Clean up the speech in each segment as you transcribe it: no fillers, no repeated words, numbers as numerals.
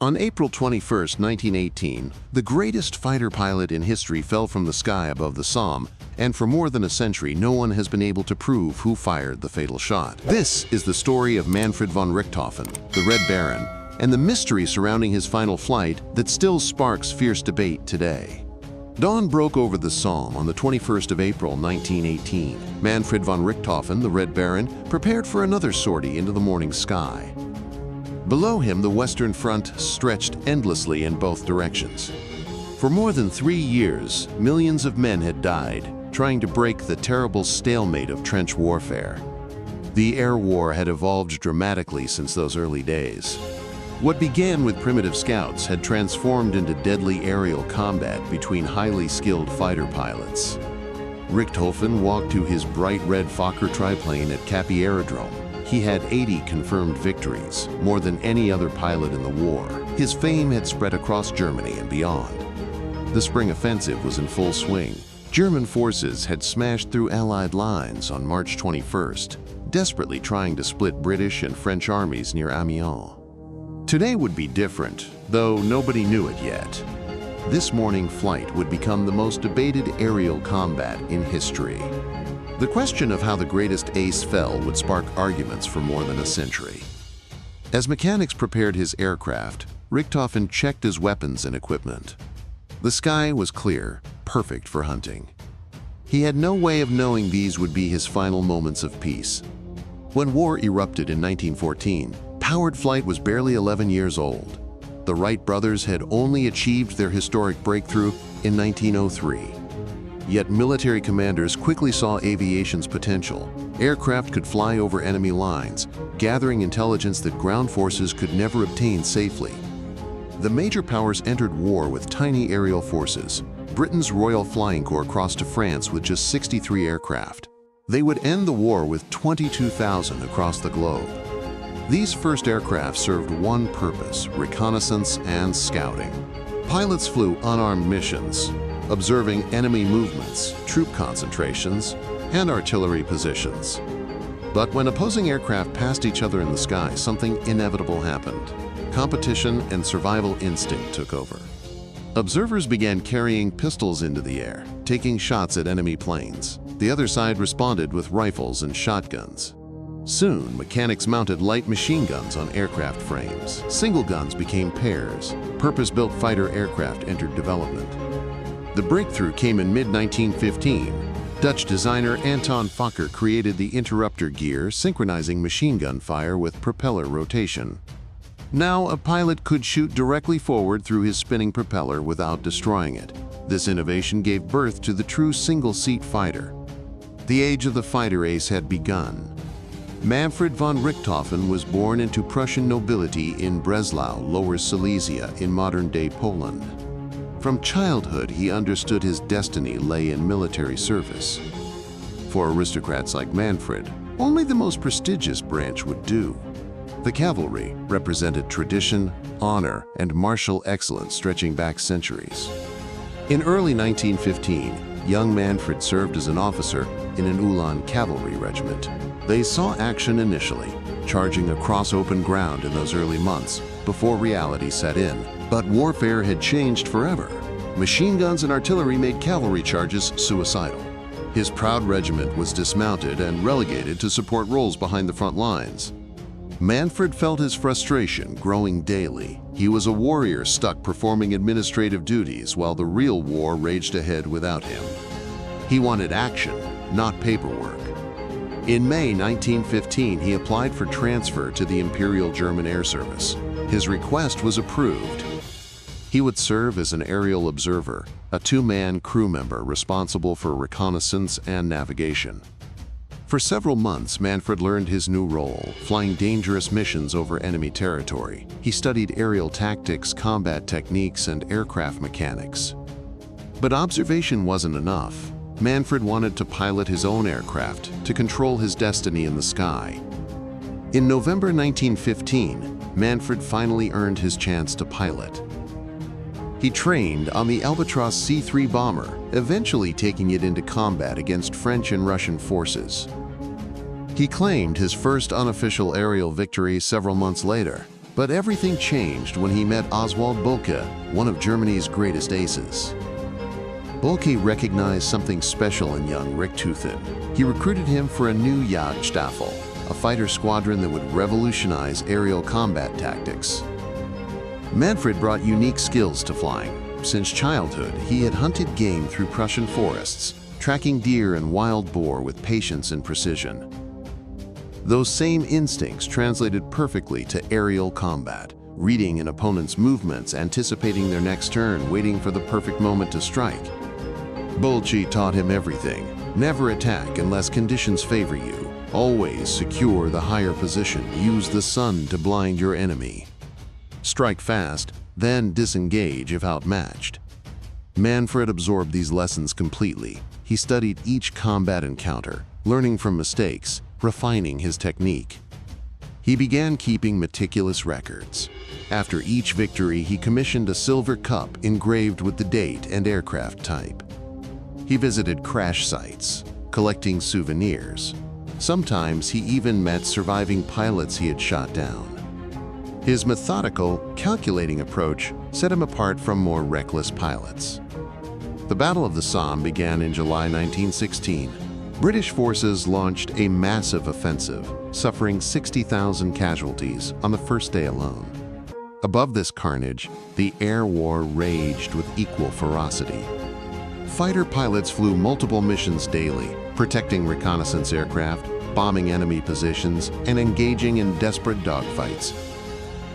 On April 21, 1918, the greatest fighter pilot in history fell from the sky above the Somme, and for more than a century no one has been able to prove who fired the fatal shot. This is the story of Manfred von Richthofen, the Red Baron, and the mystery surrounding his final flight that still sparks fierce debate today. Dawn broke over the Somme on the 21st of April, 1918. Manfred von Richthofen, the Red Baron, prepared for another sortie into the morning sky. Below him, the Western Front stretched endlessly in both directions. For more than 3 years, millions of men had died, trying to break the terrible stalemate of trench warfare. The air war had evolved dramatically since those early days. What began with primitive scouts had transformed into deadly aerial combat between highly skilled fighter pilots. Richthofen walked to his bright red Fokker triplane at Cappy Aerodrome. He had 80 confirmed victories, more than any other pilot in the war. His fame had spread across Germany and beyond. The spring offensive was in full swing. German forces had smashed through Allied lines on March 21st, desperately trying to split British and French armies near Amiens. Today would be different, though nobody knew it yet. This morning flight would become the most debated aerial combat in history. The question of how the greatest ace fell would spark arguments for more than a century. As mechanics prepared his aircraft, Richthofen checked his weapons and equipment. The sky was clear, perfect for hunting. He had no way of knowing these would be his final moments of peace. When war erupted in 1914, powered flight was barely 11 years old. The Wright brothers had only achieved their historic breakthrough in 1903. Yet military commanders quickly saw aviation's potential. Aircraft could fly over enemy lines, gathering intelligence that ground forces could never obtain safely. The major powers entered war with tiny aerial forces. Britain's Royal Flying Corps crossed to France with just 63 aircraft. They would end the war with 22,000 across the globe. These first aircraft served one purpose: reconnaissance and scouting. Pilots flew unarmed missions, observing enemy movements, troop concentrations, and artillery positions. But when opposing aircraft passed each other in the sky, something inevitable happened. Competition and survival instinct took over. Observers began carrying pistols into the air, taking shots at enemy planes. The other side responded with rifles and shotguns. Soon, mechanics mounted light machine guns on aircraft frames. Single guns became pairs. Purpose-built fighter aircraft entered development. The breakthrough came in mid-1915. Dutch designer Anton Fokker created the interrupter gear, synchronizing machine gun fire with propeller rotation. Now, a pilot could shoot directly forward through his spinning propeller without destroying it. This innovation gave birth to the true single-seat fighter. The age of the fighter ace had begun. Manfred von Richthofen was born into Prussian nobility in Breslau, Lower Silesia, in modern-day Poland. From childhood, he understood his destiny lay in military service. For aristocrats like Manfred, only the most prestigious branch would do. The cavalry represented tradition, honor, and martial excellence stretching back centuries. In early 1915, young Manfred served as an officer in an Uhlan cavalry regiment. They saw action initially, charging across open ground in those early months before reality set in. But warfare had changed forever. Machine guns and artillery made cavalry charges suicidal. His proud regiment was dismounted and relegated to support roles behind the front lines. Manfred felt his frustration growing daily. He was a warrior stuck performing administrative duties while the real war raged ahead without him. He wanted action, not paperwork. In May 1915, he applied for transfer to the Imperial German Air Service. His request was approved. He would serve as an aerial observer, a two-man crew member responsible for reconnaissance and navigation. For several months, Manfred learned his new role, flying dangerous missions over enemy territory. He studied aerial tactics, combat techniques, and aircraft mechanics. But observation wasn't enough. Manfred wanted to pilot his own aircraft, to control his destiny in the sky. In November 1915, Manfred finally earned his chance to pilot. He trained on the Albatros C-3 bomber, eventually taking it into combat against French and Russian forces. He claimed his first unofficial aerial victory several months later. But everything changed when he met Oswald Boelcke, one of Germany's greatest aces. Boelcke recognized something special in young Richthofen. He recruited him for a new Jagdstaffel, a fighter squadron that would revolutionize aerial combat tactics. Manfred brought unique skills to flying. Since childhood, he had hunted game through Prussian forests, tracking deer and wild boar with patience and precision. Those same instincts translated perfectly to aerial combat, reading an opponent's movements, anticipating their next turn, waiting for the perfect moment to strike. Boelcke taught him everything. Never attack unless conditions favor you. Always secure the higher position. Use the sun to blind your enemy. Strike fast, then disengage if outmatched. Manfred absorbed these lessons completely. He studied each combat encounter, learning from mistakes, refining his technique. He began keeping meticulous records. After each victory, he commissioned a silver cup engraved with the date and aircraft type. He visited crash sites, collecting souvenirs. Sometimes he even met surviving pilots he had shot down. His methodical, calculating approach set him apart from more reckless pilots. The Battle of the Somme began in July 1916. British forces launched a massive offensive, suffering 60,000 casualties on the first day alone. Above this carnage, the air war raged with equal ferocity. Fighter pilots flew multiple missions daily, protecting reconnaissance aircraft, bombing enemy positions, and engaging in desperate dogfights.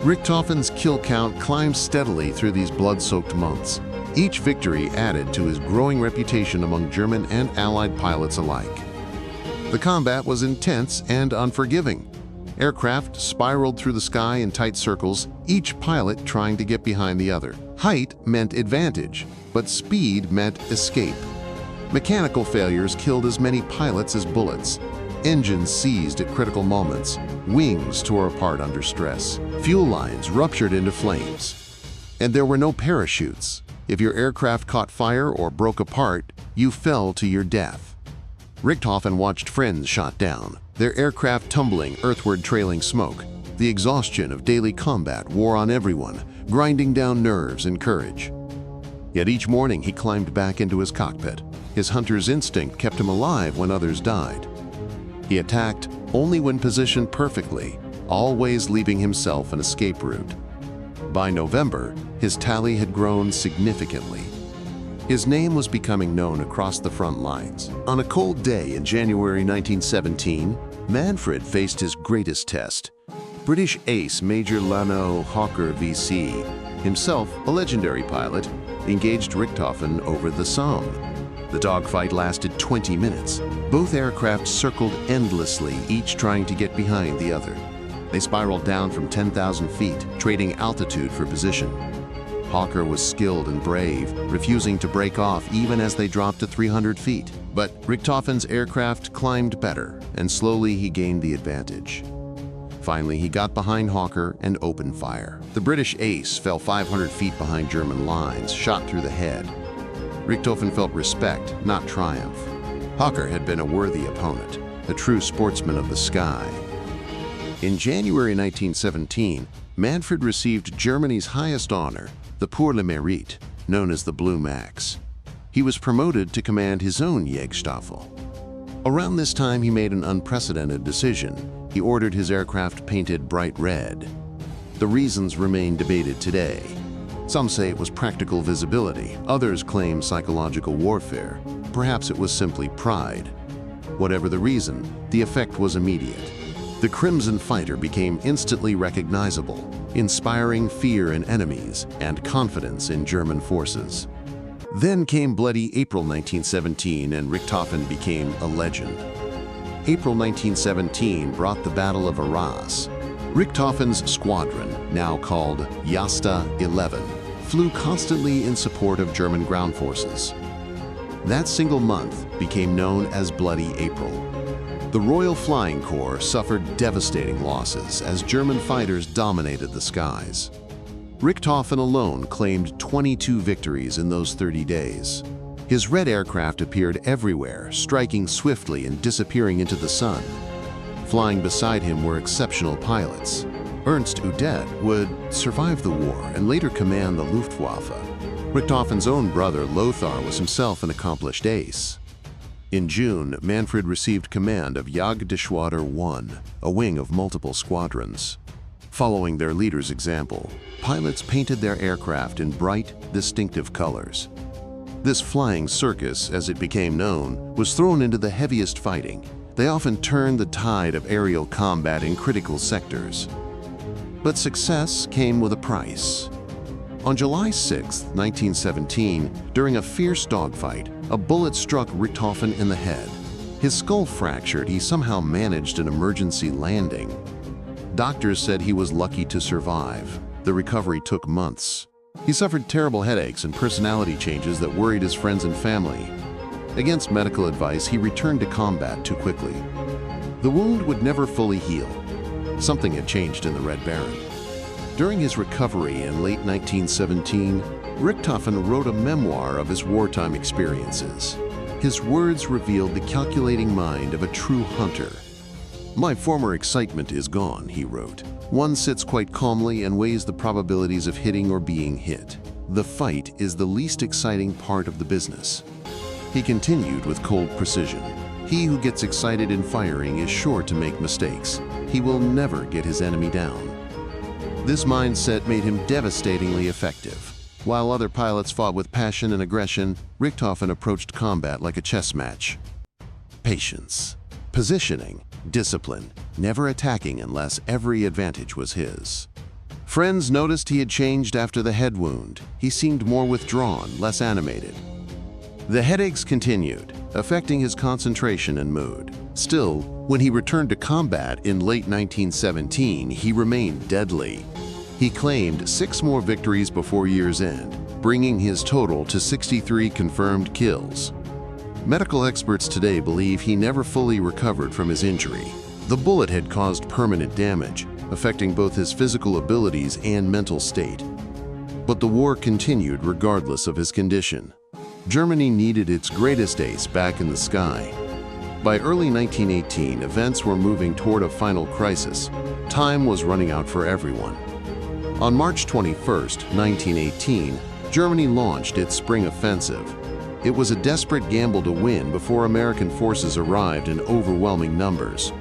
Richthofen's kill count climbed steadily through these blood-soaked months. Each victory added to his growing reputation among German and Allied pilots alike. The combat was intense and unforgiving. Aircraft spiraled through the sky in tight circles, each pilot trying to get behind the other. Height meant advantage, but speed meant escape. Mechanical failures killed as many pilots as bullets. Engines seized at critical moments. Wings tore apart under stress. Fuel lines ruptured into flames. And there were no parachutes. If your aircraft caught fire or broke apart, you fell to your death. Richthofen watched friends shot down, their aircraft tumbling earthward, trailing smoke. The exhaustion of daily combat wore on everyone, grinding down nerves and courage. Yet each morning he climbed back into his cockpit. His hunter's instinct kept him alive when others died. He attacked only when positioned perfectly, always leaving himself an escape route. By November, his tally had grown significantly. His name was becoming known across the front lines. On a cold day in January 1917, Manfred faced his greatest test. British ace Major Lano Fokker VC, himself a legendary pilot, engaged Richthofen over the Somme. The dogfight lasted 20 minutes. Both aircraft circled endlessly, each trying to get behind the other. They spiraled down from 10,000 feet, trading altitude for position. Fokker was skilled and brave, refusing to break off even as they dropped to 300 feet. But Richthofen's aircraft climbed better, and slowly he gained the advantage. Finally, he got behind Fokker and opened fire. The British ace fell 500 feet behind German lines, shot through the head. Richthofen felt respect, not triumph. Fokker had been a worthy opponent, a true sportsman of the sky. In January 1917, Manfred received Germany's highest honor, the Pour le Mérite, known as the Blue Max. He was promoted to command his own Jagdstaffel. Around this time, he made an unprecedented decision. He ordered his aircraft painted bright red. The reasons remain debated today. Some say it was practical visibility. Others claim psychological warfare. Perhaps it was simply pride. Whatever the reason, the effect was immediate. The Crimson Fighter became instantly recognizable, inspiring fear in enemies and confidence in German forces. Then came bloody April 1917, and Richthofen became a legend. April 1917 brought the Battle of Arras. Richthofen's squadron, now called Jasta 11, flew constantly in support of German ground forces. That single month became known as Bloody April. The Royal Flying Corps suffered devastating losses as German fighters dominated the skies. Richthofen alone claimed 22 victories in those 30 days. His red aircraft appeared everywhere, striking swiftly and disappearing into the sun. Flying beside him were exceptional pilots. Ernst Udet would survive the war and later command the Luftwaffe. Richthofen's own brother Lothar was himself an accomplished ace. In June, Manfred received command of Jagdgeschwader 1, a wing of multiple squadrons. Following their leader's example, pilots painted their aircraft in bright, distinctive colors. This flying circus, as it became known, was thrown into the heaviest fighting. They often turned the tide of aerial combat in critical sectors. But success came with a price. On July 6, 1917, during a fierce dogfight, a bullet struck Richthofen in the head. His skull fractured. He somehow managed an emergency landing. Doctors said he was lucky to survive. The recovery took months. He suffered terrible headaches and personality changes that worried his friends and family. Against medical advice, he returned to combat too quickly. The wound would never fully heal. Something had changed in the Red Baron. During his recovery in late 1917, Richthofen wrote a memoir of his wartime experiences. His words revealed the calculating mind of a true hunter. "My former excitement is gone," he wrote. "One sits quite calmly and weighs the probabilities of hitting or being hit. The fight is the least exciting part of the business." He continued with cold precision. "He who gets excited in firing is sure to make mistakes. He will never get his enemy down." This mindset made him devastatingly effective. While other pilots fought with passion and aggression, Richthofen approached combat like a chess match. Patience, positioning, discipline, never attacking unless every advantage was his. Friends noticed he had changed after the head wound. He seemed more withdrawn, less animated. The headaches continued, affecting his concentration and mood. Still, when he returned to combat in late 1917, he remained deadly. He claimed 6 more victories before year's end, bringing his total to 63 confirmed kills. Medical experts today believe he never fully recovered from his injury. The bullet had caused permanent damage, affecting both his physical abilities and mental state. But the war continued regardless of his condition. Germany needed its greatest ace back in the sky. By early 1918, events were moving toward a final crisis. Time was running out for everyone. On March 21, 1918, Germany launched its spring offensive. It was a desperate gamble to win before American forces arrived in overwhelming numbers.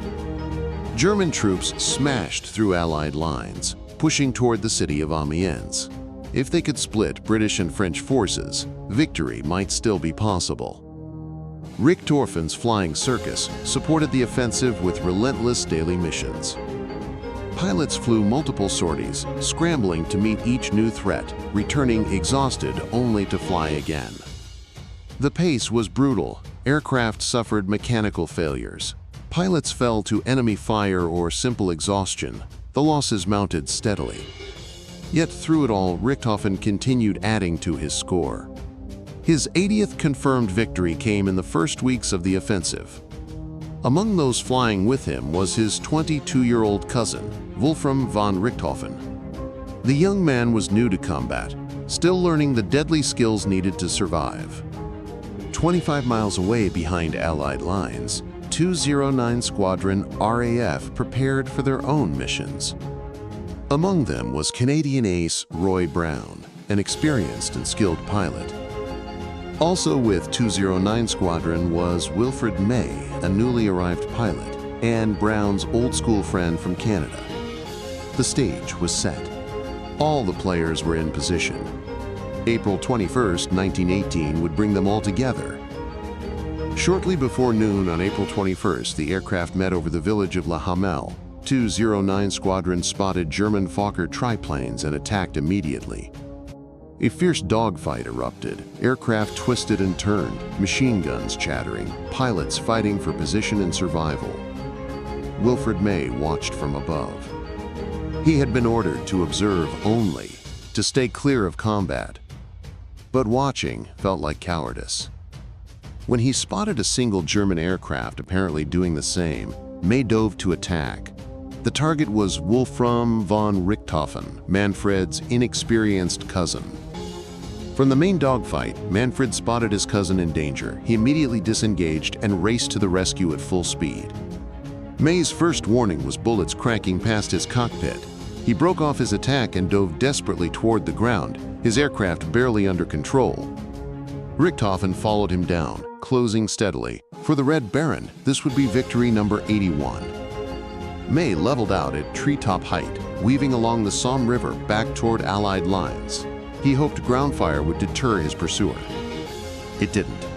German troops smashed through Allied lines, pushing toward the city of Amiens. If they could split British and French forces, victory might still be possible. Richthofen's flying circus supported the offensive with relentless daily missions. Pilots flew multiple sorties, scrambling to meet each new threat, returning exhausted only to fly again. The pace was brutal. Aircraft suffered mechanical failures. Pilots fell to enemy fire or simple exhaustion. The losses mounted steadily. Yet through it all, Richthofen continued adding to his score. His 80th confirmed victory came in the first weeks of the offensive. Among those flying with him was his 22-year-old cousin, Wolfram von Richthofen. The young man was new to combat, still learning the deadly skills needed to survive. 25 miles away behind Allied lines, 209 Squadron RAF prepared for their own missions. Among them was Canadian ace Roy Brown, an experienced and skilled pilot. Also with 209 Squadron was Wilfred May, a newly arrived pilot, and Brown's old-school friend from Canada. The stage was set. All the players were in position. April 21, 1918 would bring them all together. Shortly before noon on April 21st, the aircraft met over the village of La Hamel. 209 Squadron spotted German Fokker triplanes and attacked immediately. A fierce dogfight erupted. Aircraft twisted and turned, machine guns chattering, pilots fighting for position and survival. Wilfred May watched from above. He had been ordered to observe only, to stay clear of combat. But watching felt like cowardice. When he spotted a single German aircraft apparently doing the same, May dove to attack. The target was Wolfram von Richthofen, Manfred's inexperienced cousin. From the main dogfight, Manfred spotted his cousin in danger. He immediately disengaged and raced to the rescue at full speed. May's first warning was bullets cracking past his cockpit. He broke off his attack and dove desperately toward the ground, his aircraft barely under control. Richthofen followed him down, closing steadily. For the Red Baron, this would be victory number 81. May leveled out at treetop height, weaving along the Somme River back toward Allied lines. He hoped ground fire would deter his pursuer. It didn't.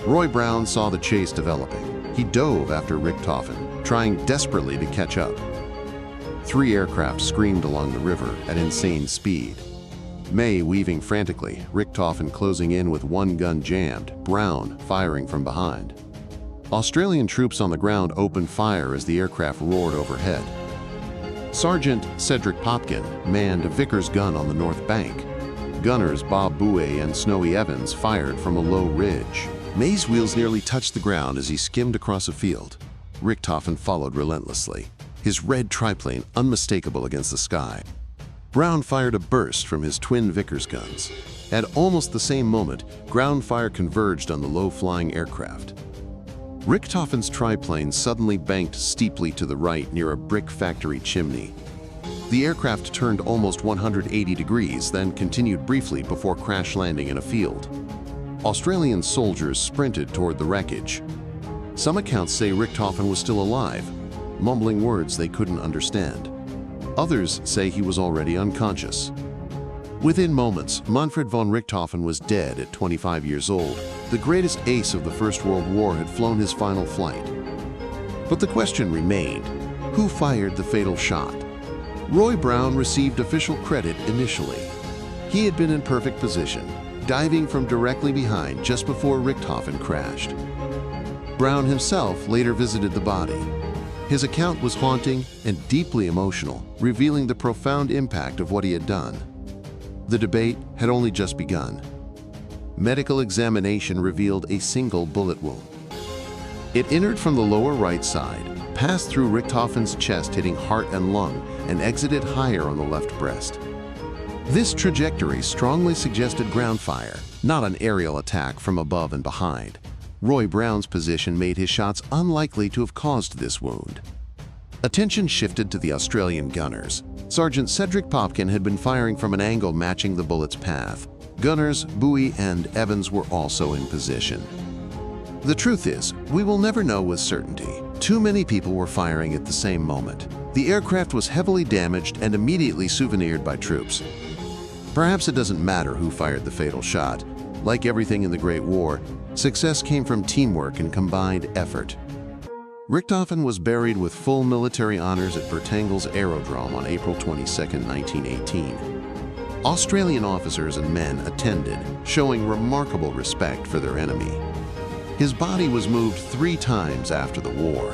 Roy Brown saw the chase developing. He dove after Richthofen, trying desperately to catch up. 3 aircraft screamed along the river at insane speed. May weaving frantically, Richthofen closing in with 1 gun jammed, Brown firing from behind. Australian troops on the ground opened fire as the aircraft roared overhead. Sergeant Cedric Popkin manned a Vickers gun on the north bank. Gunners Bob Boelcke and Snowy Evans fired from a low ridge. May's wheels nearly touched the ground as he skimmed across a field. Richthofen followed relentlessly, his red triplane unmistakable against the sky. Brown fired a burst from his twin Vickers guns. At almost the same moment, ground fire converged on the low-flying aircraft. Richthofen's triplane suddenly banked steeply to the right near a brick factory chimney. The aircraft turned almost 180 degrees, then continued briefly before crash landing in a field. Australian soldiers sprinted toward the wreckage. Some accounts say Richthofen was still alive, mumbling words they couldn't understand. Others say he was already unconscious. Within moments, Manfred von Richthofen was dead at 25 years old. The greatest ace of the First World War had flown his final flight. But the question remained, who fired the fatal shot? Roy Brown received official credit initially. He had been in perfect position, diving from directly behind just before Richthofen crashed. Brown himself later visited the body. His account was haunting and deeply emotional, revealing the profound impact of what he had done. The debate had only just begun. Medical examination revealed a single bullet wound. It entered from the lower right side, passed through Richthofen's chest, hitting heart and lung, and exited higher on the left breast. This trajectory strongly suggested ground fire, not an aerial attack from above and behind. Roy Brown's position made his shots unlikely to have caused this wound. Attention shifted to the Australian gunners. Sergeant Cedric Popkin had been firing from an angle matching the bullet's path. Gunners Boelcke and Evans were also in position. The truth is, we will never know with certainty. Too many people were firing at the same moment. The aircraft was heavily damaged and immediately souvenired by troops. Perhaps it doesn't matter who fired the fatal shot. Like everything in the Great War, success came from teamwork and combined effort. Richthofen was buried with full military honors at Bertangles Aerodrome on April 22, 1918. Australian officers and men attended, showing remarkable respect for their enemy. His body was moved 3 times after the war.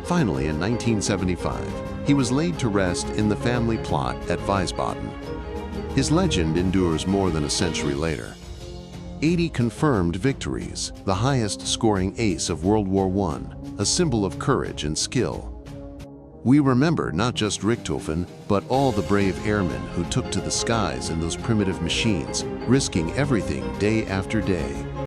Finally, in 1975, he was laid to rest in the family plot at Wiesbaden. His legend endures more than a century later. 80 confirmed victories, the highest scoring ace of World War I, a symbol of courage and skill. We remember not just Richthofen, but all the brave airmen who took to the skies in those primitive machines, risking everything day after day.